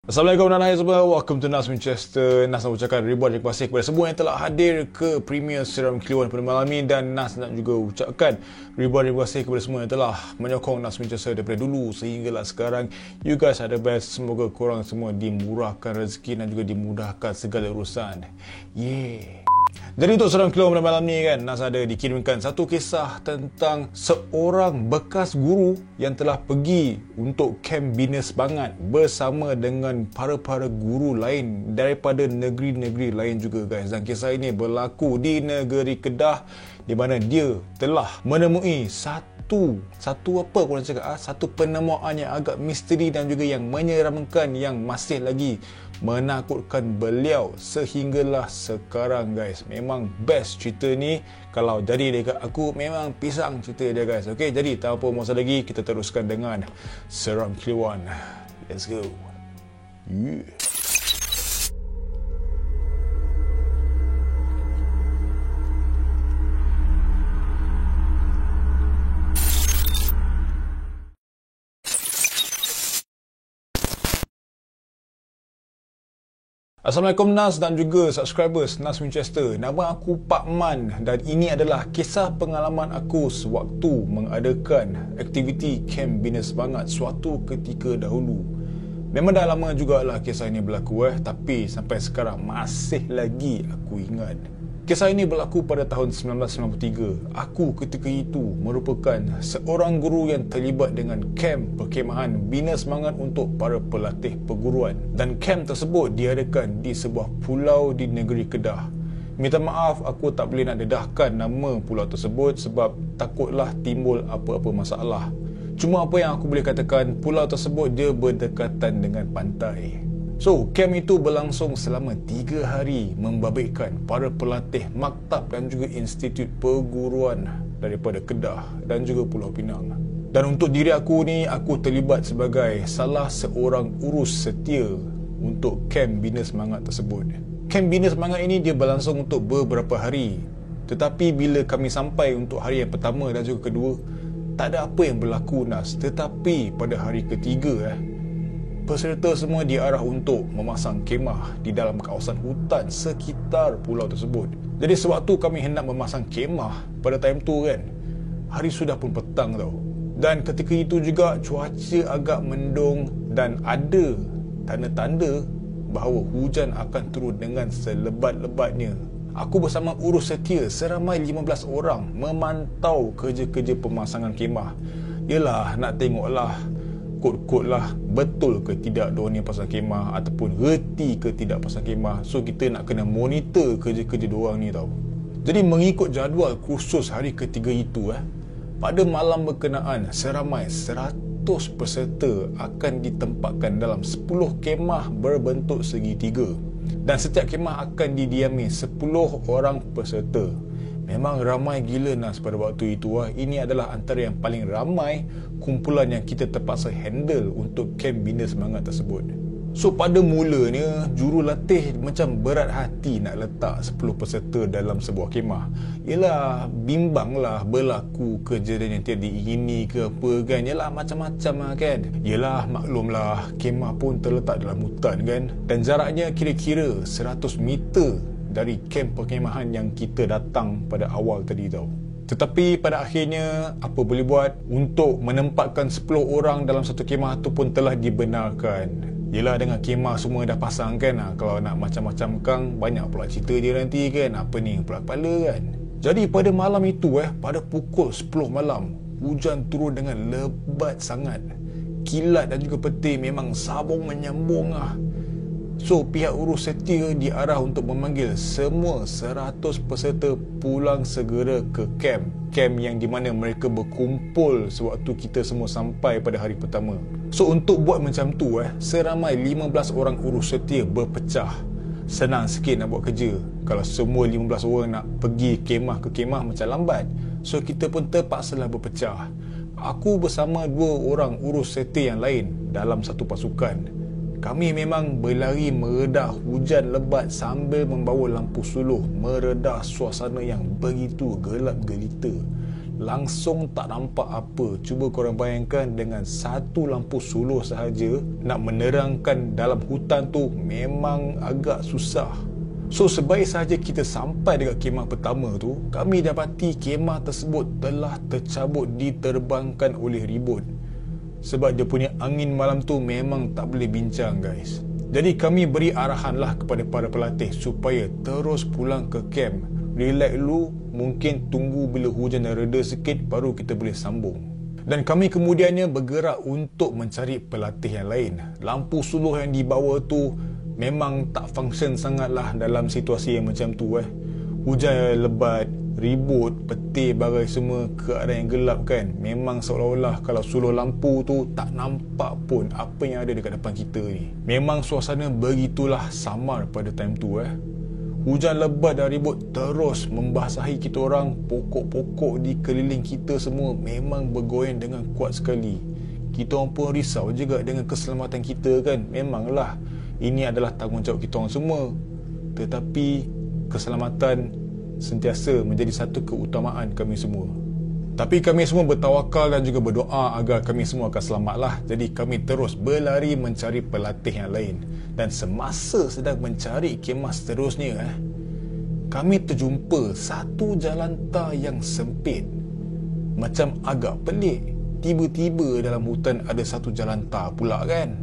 Assalamualaikum dan hai semua. Welcome to Nas Winchester. Nas nak ucapkan ribuan terima kasih kepada semua yang telah hadir ke Premier Seram Kliwon pada malam ini, dan Nas nak juga ucapkan ribuan terima kasih kepada semua yang telah menyokong Nas Winchester daripada dulu sehinggalah sekarang. You guys are the best. Semoga korang semua dimurahkan rezeki dan juga dimudahkan segala urusan. Yeah. Jadi untuk Seram Kliwon pada malam ni kan, Nas ada dikirimkan satu kisah tentang seorang bekas guru yang telah pergi untuk kem Bina Semangat bersama dengan para guru lain daripada negeri-negeri lain juga guys. Dan kisah ini berlaku di negeri Kedah, di mana dia telah menemui satu penemuan yang agak misteri dan juga yang menyeramkan yang masih lagi menakutkan beliau sehinggalah sekarang guys. Memang best cerita ni. Kalau jadi dekat aku, memang pisang cerita dia guys. Okay, jadi tanpa masa lagi, kita teruskan dengan Seram Kliwon. Let's go. Yeah. Assalamualaikum Nas dan juga subscribers Nas Winchester. Nama aku Pak Man dan ini adalah kisah pengalaman aku sewaktu mengadakan aktiviti kem Bina Semangat suatu ketika dahulu. Memang dah lama jugalah kisah ini berlaku tapi sampai sekarang masih lagi aku ingat. Kisah ini berlaku pada tahun 1993. Aku ketika itu merupakan seorang guru yang terlibat dengan kem perkemahan Bina Semangat untuk para pelatih perguruan. Dan kem tersebut diadakan di sebuah pulau di negeri Kedah. Minta maaf, aku tak boleh nak dedahkan nama pulau tersebut sebab takutlah timbul apa-apa masalah. Cuma apa yang aku boleh katakan, pulau tersebut dia berdekatan dengan pantai. So, kem itu berlangsung selama 3 hari membabitkan para pelatih maktab dan juga institut perguruan daripada Kedah dan juga Pulau Pinang. Dan untuk diri aku ni, aku terlibat sebagai salah seorang urus setia untuk kem Bina Semangat tersebut. Kem Bina Semangat ini dia berlangsung untuk beberapa hari. Tetapi bila kami sampai untuk hari yang pertama dan juga kedua, tak ada apa yang berlaku Nas. Tetapi pada hari ketiga peserta semua diarah untuk memasang kemah di dalam kawasan hutan sekitar pulau tersebut. Jadi sewaktu kami hendak memasang kemah pada time tu kan, hari sudah pun petang tau. Dan ketika itu juga cuaca agak mendung dan ada tanda-tanda bahawa hujan akan turun dengan selebat-lebatnya. Aku bersama urus setia seramai 15 orang memantau kerja-kerja pemasangan kemah. Yelah, nak tengoklah kod-kod lah betul ke tidak diorang ni pasang kemah ataupun reti ke tidak pasang kemah. So kita nak kena monitor kerja-kerja diorang ni tau. Jadi mengikut jadual kursus hari ketiga itu pada malam berkenaan seramai 100 peserta akan ditempatkan dalam 10 kemah berbentuk segitiga. Dan setiap kemah akan didiami 10 orang peserta. Memang ramai gila Nas pada waktu itu. Ini adalah antara yang paling ramai kumpulan yang kita terpaksa handle untuk kem Bina Semangat tersebut. So pada mulanya jurulatih macam berat hati nak letak 10 peserta dalam sebuah kemah. Yelah, bimbang lah berlaku kejadian yang tidak diingini ke apa kan. Yelah, macam-macam lah kan. Yelah, maklumlah kemah pun terletak dalam hutan kan. Dan jaraknya kira-kira 100 meter dari kem perkemahan yang kita datang pada awal tadi tau. Tetapi pada akhirnya, apa boleh buat, untuk menempatkan 10 orang dalam satu kemah tu pun telah dibenarkan. Yelah, dengan kemah semua dah pasang kan, kalau nak macam-macam kang, banyak pula cerita dia nanti kan, apa ni pula kepala kan. Jadi pada malam itu pada pukul 10 malam, hujan turun dengan lebat sangat. Kilat dan juga petir memang sabung menyambung So, pihak urus setia diarah untuk memanggil semua 100 peserta pulang segera ke kem. Kem yang di mana mereka berkumpul sewaktu kita semua sampai pada hari pertama. So, untuk buat macam tu seramai 15 orang urus setia berpecah. Senang sikit nak buat kerja. Kalau semua 15 orang nak pergi kemah ke kemah macam lambat. So, kita pun terpaksalah berpecah. Aku bersama 2 orang urus setia yang lain dalam satu pasukan. Kami memang berlari meredah hujan lebat sambil membawa lampu suluh meredah suasana yang begitu gelap gelita. langsung tak nampak apa. Cuba korang bayangkan, dengan satu lampu suluh sahaja nak menerangkan dalam hutan tu memang agak susah. So sebaik sahaja kita sampai dekat kemah pertama tu, kami dapati kemah tersebut telah tercabut diterbangkan oleh ribut. Sebab dia punya angin malam tu memang tak boleh bincang guys. Jadi kami beri arahan lah kepada para pelatih supaya terus pulang ke camp. Relax dulu, mungkin tunggu bila hujan dah reda sikit baru kita boleh sambung. Dan kami kemudiannya bergerak untuk mencari pelatih yang lain. Lampu suluh yang dibawa tu memang tak function sangatlah dalam situasi yang macam tu. Hujan yang lebat, ribut, petir, barai semua, keadaan yang gelap kan. Memang seolah-olah kalau suluh lampu tu tak nampak pun apa yang ada dekat depan kita ni. Memang suasana begitulah samar pada time tu. Hujan lebat dan ribut terus membasahi kita orang. Pokok-pokok di keliling kita semua memang bergoyang dengan kuat sekali. Kita orang pun risau juga dengan keselamatan kita kan. Memanglah ini adalah tanggungjawab kita orang semua. Tetapi keselamatan sentiasa menjadi satu keutamaan kami semua. Tapi kami semua bertawakal dan juga berdoa agar kami semua akan selamatlah. Jadi kami terus berlari mencari pelatih yang lain. Dan semasa sedang mencari kemah seterusnya, kami terjumpa satu jalan tar yang sempit. Macam agak pelik, tiba-tiba dalam hutan ada satu jalan tar pula kan.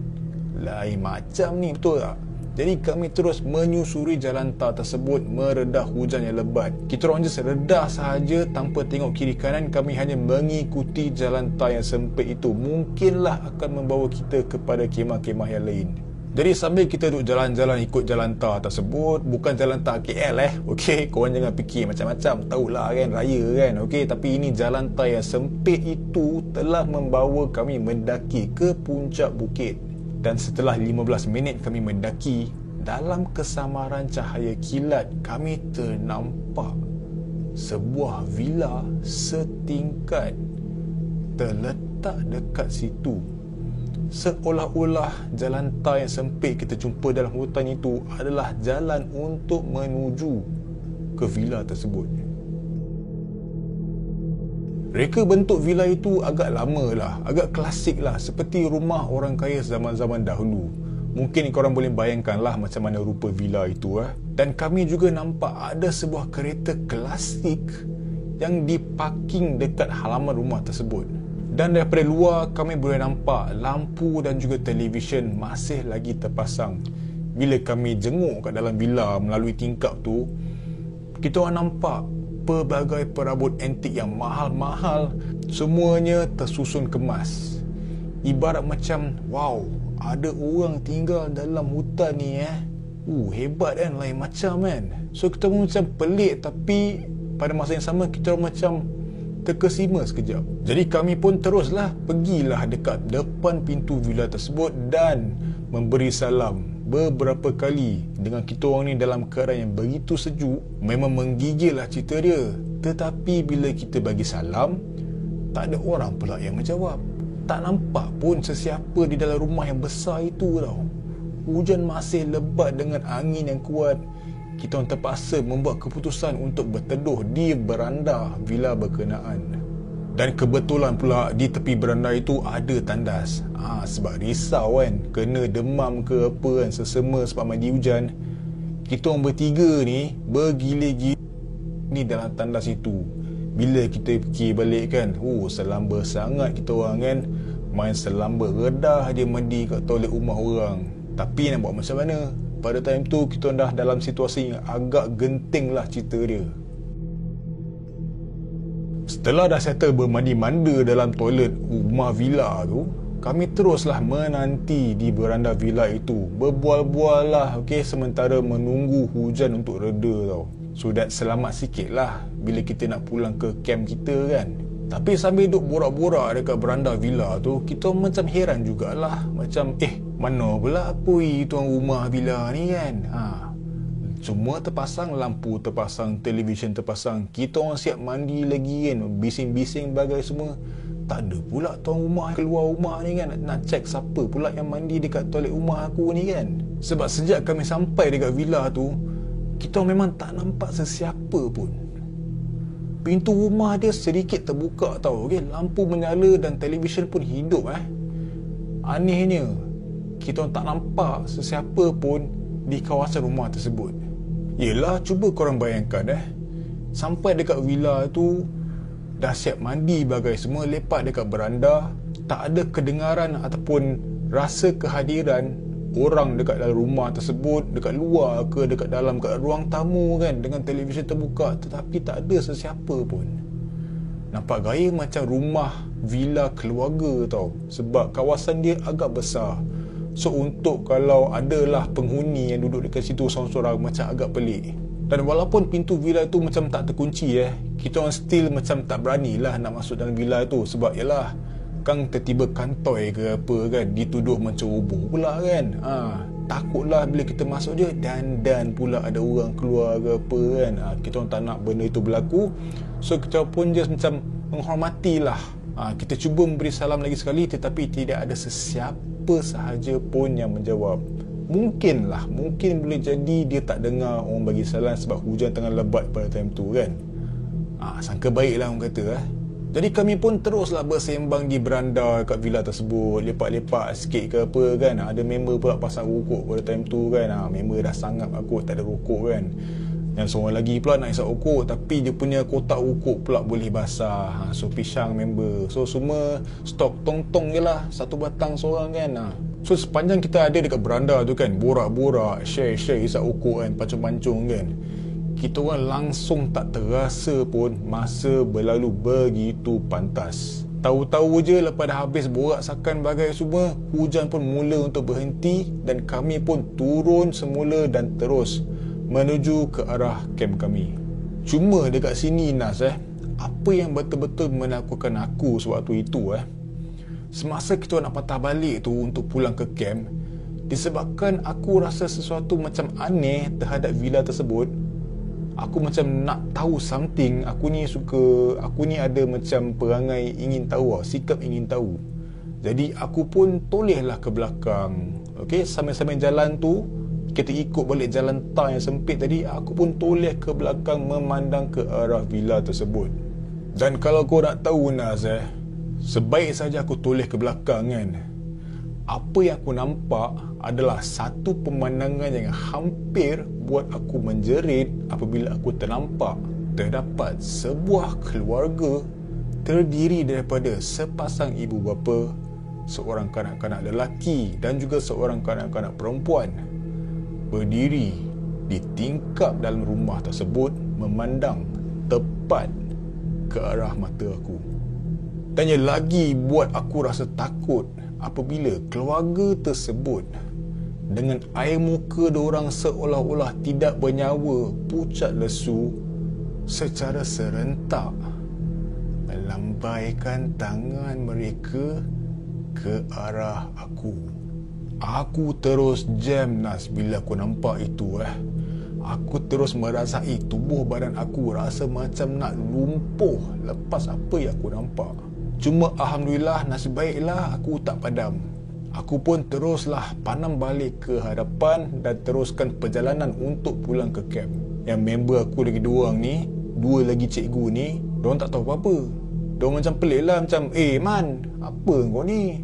Lain macam ni, betul tak? Jadi kami terus menyusuri jalan tar tersebut meredah hujan yang lebat. Kita orang just redah sahaja tanpa tengok kiri kanan. Kami hanya mengikuti jalan tar yang sempit itu. Mungkinlah akan membawa kita kepada kemah-kemah yang lain. Jadi sambil kita duduk jalan-jalan ikut jalan tar tersebut, bukan jalan tar KL okey, korang jangan fikir macam-macam, tahulah kan, raya kan, okey, tapi ini jalan tar yang sempit itu telah membawa kami mendaki ke puncak bukit. Dan setelah 15 minit kami mendaki, dalam kesamaran cahaya kilat kami ternampak sebuah villa setingkat terletak dekat situ. Seolah-olah jalan tar yang sempit kita jumpa dalam hutan itu adalah jalan untuk menuju ke villa tersebut. Reka bentuk villa itu agak lama lah, agak klasik lah, seperti rumah orang kaya zaman-zaman dahulu. Mungkin korang boleh bayangkan lah macam mana rupa villa itu. Dan kami juga nampak ada sebuah kereta klasik yang diparking dekat halaman rumah tersebut. Dan daripada luar kami boleh nampak lampu dan juga televisyen masih lagi terpasang. Bila kami jenguk kat dalam villa melalui tingkap tu, kita orang nampak pelbagai perabot antik yang mahal-mahal, semuanya tersusun kemas. Ibarat macam, wow, ada orang tinggal dalam hutan ni hebat kan, lain macam kan. So kita pun macam pelik, tapi pada masa yang sama kita macam terkesima sekejap. Jadi kami pun teruslah pergilah dekat depan pintu villa tersebut dan memberi salam beberapa kali. Dengan kita orang ni dalam keadaan yang begitu sejuk, memang menggigil lah cerita dia. Tetapi bila kita bagi salam, tak ada orang pula yang menjawab. Tak nampak pun sesiapa di dalam rumah yang besar itu tau. Hujan masih lebat dengan angin yang kuat. Kita orang terpaksa membuat keputusan untuk berteduh di beranda villa berkenaan. Dan kebetulan pula di tepi beranda itu ada tandas. Sebab risau kan, kena demam ke apa kan, sesama sebab mandi hujan. Kita orang bertiga ni bergila-gila ni dalam tandas itu. Bila kita fikir balik kan, selamba sangat kita orang kan, main selamba redah dia mandi kat toilet rumah orang. Tapi nak buat macam mana? Pada time tu kita dah dalam situasi yang agak genting lah cerita dia. Setelah dah settle bermandi-manda dalam toilet rumah villa tu, kami teruslah menanti di beranda villa itu. Berbual-bual lah, sementara menunggu hujan untuk reda tau. So that selamat sikit lah bila kita nak pulang ke camp kita kan. Tapi sambil duduk borak-borak dekat beranda villa tu, kita macam heran jugalah. Macam mana pula apoi tuan rumah villa ni kan. Semua terpasang, lampu terpasang, televisyen terpasang. Kita orang siap mandi lagi kan, bising-bising bagai semua. Tak ada pula tuan rumah keluar rumah ni kan. Nak cek siapa pula yang mandi dekat toilet rumah aku ni kan. Sebab sejak kami sampai dekat villa tu, kita memang tak nampak sesiapa pun. Pintu rumah dia sedikit terbuka tau, okay? Lampu menyala dan televisyen pun hidup. Anehnya, kita tak nampak sesiapa pun di kawasan rumah tersebut. Yelah, cuba korang bayangkan sampai dekat villa tu, dah siap mandi bagai semua, lepak dekat beranda, tak ada kedengaran ataupun rasa kehadiran orang dekat dalam rumah tersebut, dekat luar ke dekat dalam, kat ruang tamu kan, dengan televisyen terbuka, tetapi tak ada sesiapa pun. Nampak gaya macam rumah villa keluarga tau, sebab kawasan dia agak besar. So untuk kalau adalah penghuni yang duduk dekat situ seorang-seorang, macam agak pelik. Dan walaupun pintu villa tu macam tak terkunci, kita orang still macam tak beranilah nak masuk dalam villa tu. Sebab yalah, kan tertiba kantoi ke apa kan, dituduh menceroboh pula kan. Takutlah bila kita masuk je dan pula ada orang keluar ke apa kan. Kita orang tak nak benda itu berlaku. So kita pun just macam menghormatilah. Kita cuba memberi salam lagi sekali, tetapi tidak ada sesiapa sahaja pun yang menjawab. Mungkin boleh jadi dia tak dengar orang bagi salam sebab hujan tengah lebat pada time tu kan. Sangka baiklah orang kata. Jadi kami pun teruslah bersembang di beranda kat villa tersebut, lepak-lepak sikit ke apa kan. Ada member pula pasang rokok pada time tu kan. Member dah sangat aku tak ada rokok kan. Yang seorang lagi pula nak isap rokok, tapi dia punya kotak rokok pula boleh basah. So pisang member. So semua stok tong-tong je lah, satu batang seorang kan. So sepanjang kita ada dekat beranda tu kan, borak-borak, share isap rokok kan, pancung-pancung kan, kita orang langsung tak terasa pun masa berlalu begitu pantas. Tahu-tahu je lepas dah habis borak sakan bagai semua, hujan pun mula untuk berhenti dan kami pun turun semula dan terus menuju ke arah kem kami. Cuma dekat sini Nas, apa yang betul-betul menakutkan aku sewaktu itu, semasa kita nak patah balik tu untuk pulang ke kem, disebabkan aku rasa sesuatu macam aneh terhadap villa tersebut. Aku macam nak tahu something. Aku ni ada macam perangai ingin tahu, sikap ingin tahu. Jadi aku pun tolehlah ke belakang. Okay, sambil-sambil jalan tu, kita ikut balik jalan tar yang sempit tadi, aku pun toleh ke belakang memandang ke arah villa tersebut. Dan kalau kau nak tahu Naz, sebaik saja aku toleh ke belakang kan, apa yang aku nampak adalah satu pemandangan yang hampir buat aku menjerit apabila aku ternampak terdapat sebuah keluarga terdiri daripada sepasang ibu bapa, seorang kanak-kanak lelaki dan juga seorang kanak-kanak perempuan berdiri di tingkap dalam rumah tersebut memandang tepat ke arah mata aku. Dan yang lagi buat aku rasa takut apabila keluarga tersebut dengan air muka diorang seolah-olah tidak bernyawa, pucat lesu, secara serentak melambaikan tangan mereka ke arah aku. Aku terus jam Nas bila aku nampak itu. Aku terus merasai tubuh badan aku rasa macam nak lumpuh lepas apa yang aku nampak. Cuma Alhamdulillah, nasib baiklah aku tak padam. Aku pun teruslah panam balik ke hadapan dan teruskan perjalanan untuk pulang ke camp. Yang member aku lagi dua orang ni, dua lagi cikgu ni, diorang tak tahu apa-apa. Diorang macam pelik lah, macam Man, apa kau ni?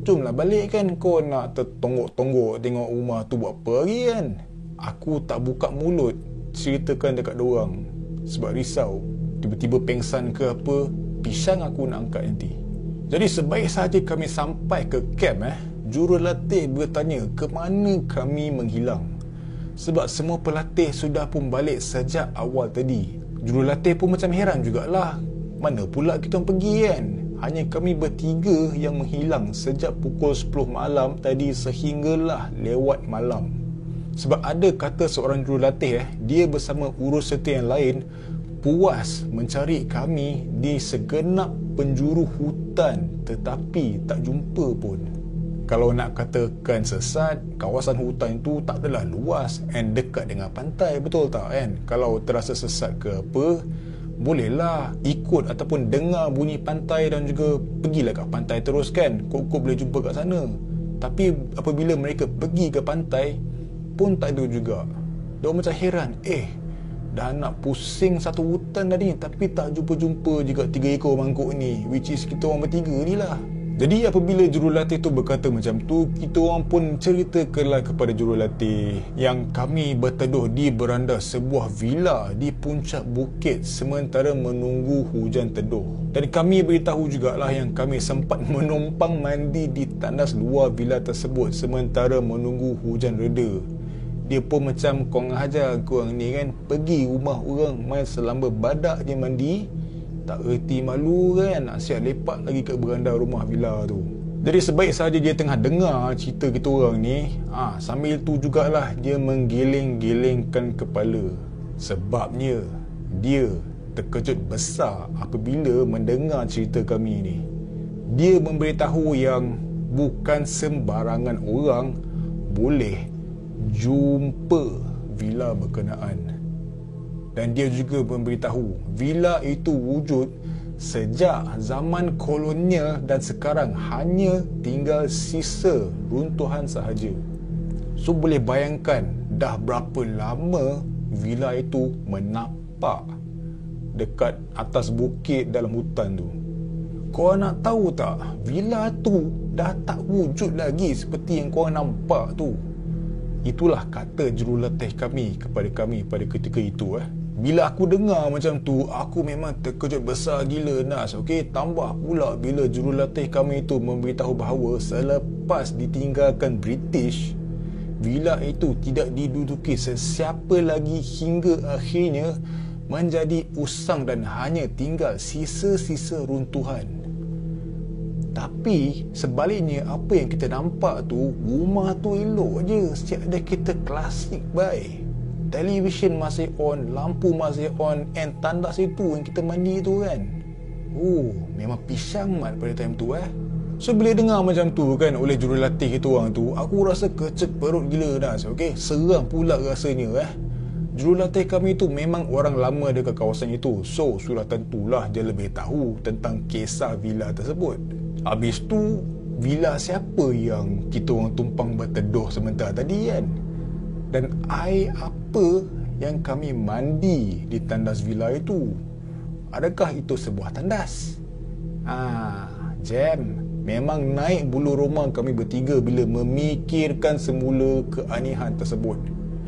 Jomlah balik kan, kau nak tertonggok-tonggok tengok rumah tu buat apa lagi kan? Aku tak buka mulut ceritakan dekat diorang sebab risau tiba-tiba pengsan ke apa, pisang aku nak angkat nanti. Jadi sebaik sahaja kami sampai ke camp, jurulatih bertanya ke mana kami menghilang. Sebab semua pelatih sudah pun balik sejak awal tadi. Jurulatih pun macam heran jugalah, mana pula kita pergi kan? Hanya kami bertiga yang menghilang sejak pukul 10 malam tadi sehinggalah lewat malam. Sebab ada kata seorang jurulatih, dia bersama urus serta yang lain puas mencari kami di segenap penjuru hutan tetapi tak jumpa pun. Kalau nak katakan sesat, kawasan hutan itu tak adalah luas and dekat dengan pantai, betul tak kan? Kalau terasa sesat ke apa, bolehlah ikut ataupun dengar bunyi pantai dan juga pergilah kat pantai terus kan, kok boleh jumpa kat sana. Tapi apabila mereka pergi ke pantai pun tak ada juga. Diorang macam heran, Dah nak pusing satu hutan dah ni, tapi tak jumpa-jumpa juga 3 ekor mangkuk ni, which is kita orang bertiga ni lah. Jadi apabila jurulatih tu berkata macam tu, kita orang pun ceritakanlah kepada jurulatih yang kami berteduh di beranda sebuah villa di puncak bukit sementara menunggu hujan teduh. Dan kami beritahu jugalah yang kami sempat menumpang mandi di tandas luar villa tersebut sementara menunggu hujan reda. Dia pun macam korang ajar korang ni kan, pergi rumah orang main selamba badak je mandi, tak erti malu kan, nak siap lepak lagi kat beranda rumah villa tu. Jadi sebaik sahaja dia tengah dengar cerita kita orang ni, sambil tu jugalah dia menggeleng-gelengkan kepala. Sebabnya dia terkejut besar apabila mendengar cerita kami ni. Dia memberitahu yang bukan sembarangan orang boleh jumpa villa berkenaan. Dan dia juga memberitahu villa itu wujud sejak zaman kolonial dan sekarang hanya tinggal sisa runtuhan sahaja. So boleh bayangkan dah berapa lama villa itu menapak dekat atas bukit dalam hutan tu. Korang nak tahu tak, villa tu dah tak wujud lagi seperti yang korang nampak tu. Itulah kata jurulatih kami kepada kami pada ketika itu. Bila aku dengar macam tu, aku memang terkejut besar gila Nas. Okey, tambah pula bila jurulatih kami itu memberitahu bahawa selepas ditinggalkan British, villa itu tidak diduduki sesiapa lagi hingga akhirnya menjadi usang dan hanya tinggal sisa-sisa runtuhan. Tapi sebaliknya, apa yang kita nampak tu, rumah tu elok je, siap ada kereta klasik baik, televisyen masih on, lampu masih on, and tandas itu yang kita mandi tu kan, memang pisang mat pada time tu. So bila dengar macam tu kan oleh jurulatih kita orang tu, aku rasa kecek perut gila dah. Okay, seram pula rasanya. Jurulatih kami tu memang orang lama dekat kawasan itu, so sudah tentulah dia lebih tahu tentang kisah villa tersebut. Habis tu, villa siapa yang kita orang tumpang berteduh sebentar tadi kan? Dan air apa yang kami mandi di tandas villa itu? Adakah itu sebuah tandas? Jam. Memang naik bulu roma kami bertiga bila memikirkan semula keanehan tersebut.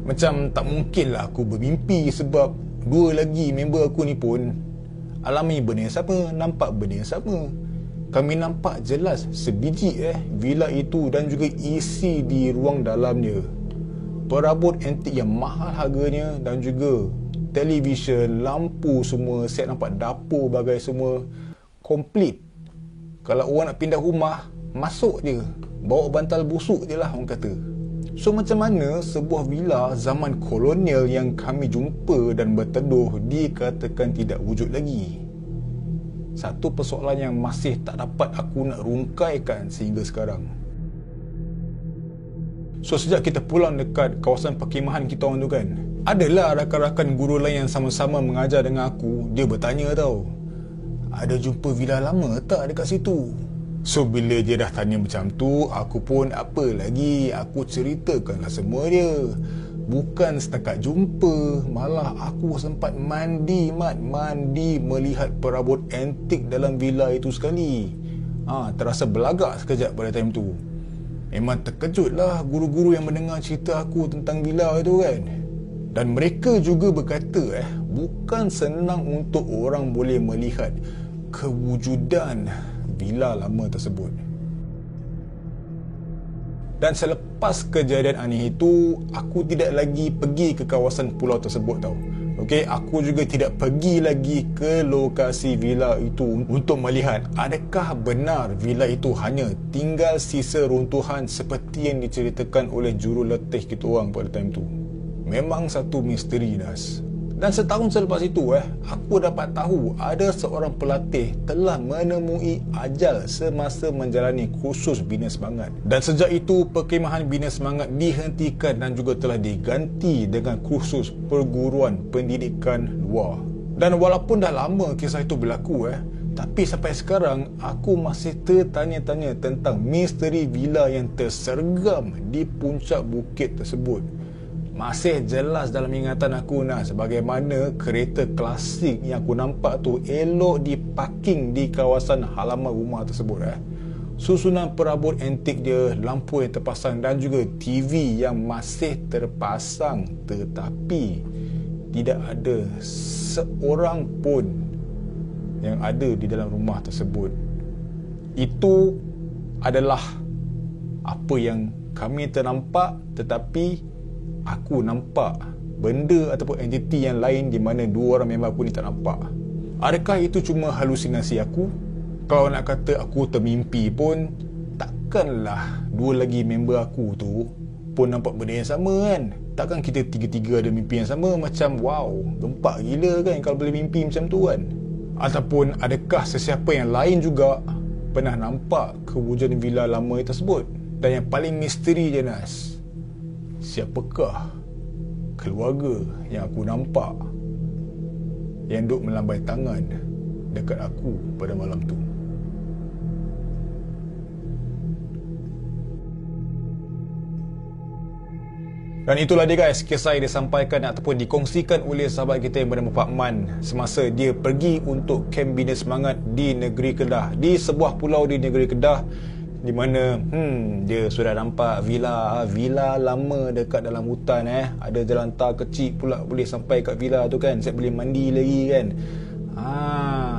Macam tak mungkinlah aku bermimpi sebab dua lagi member aku ni pun alami benda yang sama, nampak benda yang sama. Kami nampak jelas sebiji villa itu dan juga isi di ruang dalamnya. Perabot antik yang mahal harganya dan juga televisyen, lampu semua, set nampak dapur bagai semua komplit. Kalau orang nak pindah rumah, masuk je, bawa bantal busuk je lah orang kata. So macam mana sebuah villa zaman kolonial yang kami jumpa dan berteduh dikatakan tidak wujud lagi? Satu persoalan yang masih tak dapat aku nak rungkaikan sehingga sekarang. So sejak kita pulang dekat kawasan perkhemahan kita orang tu kan, adalah rakan-rakan guru lain yang sama-sama mengajar dengan aku. Dia bertanya tau, ada jumpa villa lama tak dekat situ? So bila dia dah tanya macam tu, aku pun apa lagi, aku ceritakanlah semua dia. Bukan setakat jumpa, malah aku sempat mandi melihat perabot antik dalam villa itu sekali. Terasa belagak sekejap pada time tu. Memang terkejutlah guru-guru yang mendengar cerita aku tentang villa itu kan. Dan mereka juga berkata bukan senang untuk orang boleh melihat kewujudan villa lama tersebut. Dan selepas kejadian aneh itu, aku tidak lagi pergi ke kawasan pulau tersebut tau. Okey, aku juga tidak pergi lagi ke lokasi villa itu untuk melihat adakah benar villa itu hanya tinggal sisa runtuhan seperti yang diceritakan oleh jurulatih kita orang pada time tu. Memang satu misteri Nas. Dan setahun selepas itu aku dapat tahu ada seorang pelatih telah menemui ajal semasa menjalani kursus Bina Semangat. Dan sejak itu perkhemahan Bina Semangat dihentikan dan juga telah diganti dengan kursus perguruan pendidikan luar. Dan walaupun dah lama kisah itu berlaku tapi sampai sekarang aku masih tertanya-tanya tentang misteri villa yang tersergam di puncak bukit tersebut. Masih jelas dalam ingatan aku, Nas, bagaimana kereta klasik yang aku nampak tu elok diparking di kawasan halaman rumah tersebut. Susunan perabot antik dia, lampu yang terpasang dan juga TV yang masih terpasang, tetapi tidak ada seorang pun yang ada di dalam rumah tersebut. Itu adalah apa yang kami ternampak, tetapi aku nampak benda ataupun entiti yang lain di mana dua orang member aku ni tak nampak. Adakah itu cuma halusinasi aku? Kalau nak kata aku termimpi pun, takkanlah dua lagi member aku tu pun nampak benda yang sama kan? Takkan kita tiga-tiga ada mimpi yang sama? Macam wow, gempak gila kan kalau boleh mimpi macam tu kan? Ataupun adakah sesiapa yang lain juga pernah nampak kewujudan villa lama tersebut? Dan yang paling misteri je, Nas, siapakah keluarga yang aku nampak yang duk melambai tangan dekat aku pada malam tu? Dan itulah dia guys, kisah yang disampaikan ataupun dikongsikan oleh sahabat kita yang bernama Pak Man semasa dia pergi untuk Camp Bina Semangat di negeri Kedah, di sebuah pulau di negeri Kedah, di mana dia sudah nampak villa lama dekat dalam hutan. Ada jalan tar kecil pula boleh sampai kat villa tu kan, saya boleh mandi lagi kan.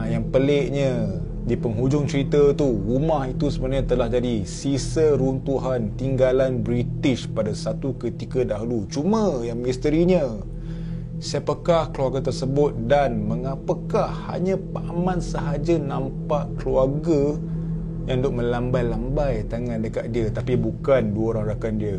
Yang peliknya di penghujung cerita tu, rumah itu sebenarnya telah jadi sisa runtuhan tinggalan British pada satu ketika dahulu. Cuma yang misterinya, siapakah keluarga tersebut dan mengapakah hanya Pak Man sahaja nampak keluarga yang duk melambai-lambai tangan dekat dia, tapi bukan dua orang rakan dia.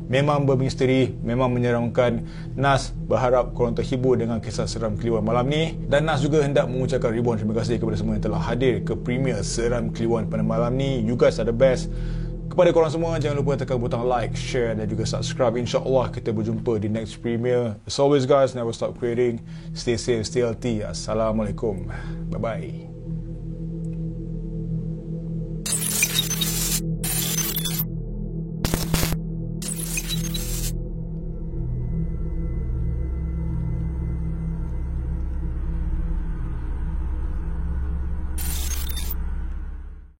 Memang bermisteri, memang menyeramkan. Nas berharap korang terhibur dengan kisah seram Kliwon malam ni, dan Nas juga hendak mengucapkan ribuan terima kasih kepada semua yang telah hadir ke premier seram Kliwon pada malam ni. You guys are the best. Kepada korang semua, jangan lupa tekan butang like, share dan juga subscribe. InsyaAllah kita berjumpa di next premier. As always guys, never stop creating. Stay safe, stay healthy. Assalamualaikum. Bye bye.